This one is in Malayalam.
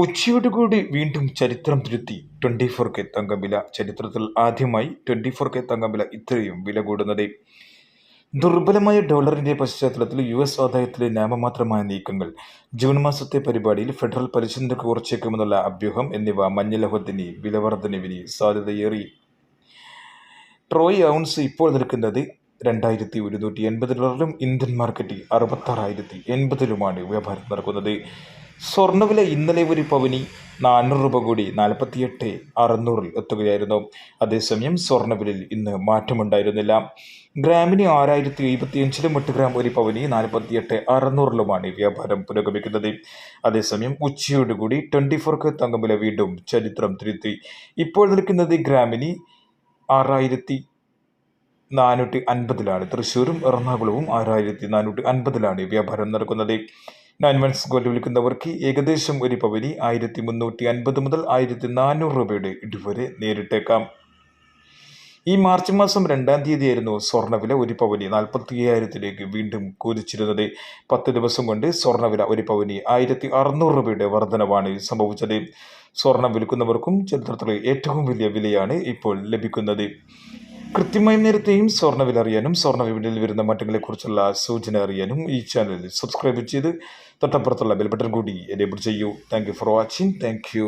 ഉച്ചയോടുകൂടി വീണ്ടും ചരിത്രം തിരുത്തി 24K തങ്കവില. ചരിത്രത്തിൽ ആദ്യമായി 24K തങ്കവില ഇത്രയും വില കൂടുന്നത്. ദുർബലമായ ഡോളറിന്റെ പശ്ചാത്തലത്തിൽ US ആദായത്തിലെ നാമമാത്രമായ നീക്കങ്ങൾ, ജൂൺ മാസത്തെ പരിപാടിയിൽ ഫെഡറൽ പലിശ നിരക്ക് കുറച്ചേക്കുമെന്നുള്ള അഭ്യൂഹം എന്നിവ മഞ്ഞലോഹത്തിന് വിലവർദ്ധനവിന് സാധ്യതയേറി. ട്രോയ് ഔൺസ് ഇപ്പോൾ നിൽക്കുന്നത് $2,180, ഇന്ത്യൻ മാർക്കറ്റിൽ 66,080 വ്യാപാരം നടക്കുന്നത്. സ്വർണ്ണവില ഇന്നലെ ഒരു പവനി 400 രൂപ കൂടി 48,600 എത്തുകയായിരുന്നു. അതേസമയം സ്വർണ്ണവിലയിൽ ഇന്ന് മാറ്റമുണ്ടായിരുന്നില്ല. ഗ്രാമിന് 6,075 8 ഗ്രാം ഒരു പവനി 48,600 വ്യാപാരം പുരോഗമിക്കുന്നത്. അതേസമയം ഉച്ചയോടുകൂടി 24K തങ്കവില വീണ്ടും ചരിത്രം തിരുത്തി. ഇപ്പോൾ നിൽക്കുന്നത് ഗ്രാമിന് 6,450 തൃശ്ശൂരും എറണാകുളവും 6,450 വ്യാപാരം നടക്കുന്നത്. 9 months ഗോൾഡ് വിൽക്കുന്നവർക്ക് ഏകദേശം ഒരു പവനി 1,350 മുതൽ 1,400 രൂപയുടെ ഇതുവരെ നേരിട്ടേക്കാം. ഈ മാർച്ച് മാസം 2-ാം തീയതിയായിരുന്നു സ്വർണ്ണവില ഒരു പവനി 45,000 വീണ്ടും കുതിച്ചിരുന്നത്. 10 ദിവസം കൊണ്ട് സ്വർണ്ണവില ഒരു പവനി 1,600 രൂപയുടെ വർധനവാണ് സംഭവിച്ചത്. സ്വർണം വിൽക്കുന്നവർക്കും ചരിത്രത്തിലെ ഏറ്റവും വലിയ വിലയാണ് ഇപ്പോൾ ലഭിക്കുന്നത്. കൃത്യമായ നേരത്തെയും സ്വർണ്ണവില അറിയാനും സ്വർണ്ണ വിപണിയിൽ വരുന്ന മാറ്റങ്ങളെക്കുറിച്ചുള്ള സൂചന അറിയാനും ഈ ചാനൽ സബ്സ്ക്രൈബ് ചെയ്ത് തൊട്ടപ്പുറത്തുള്ള ബെൽ ബട്ടൺ കൂടി എനേബിൾ ചെയ്യൂ. Thank you for watching. Thank you.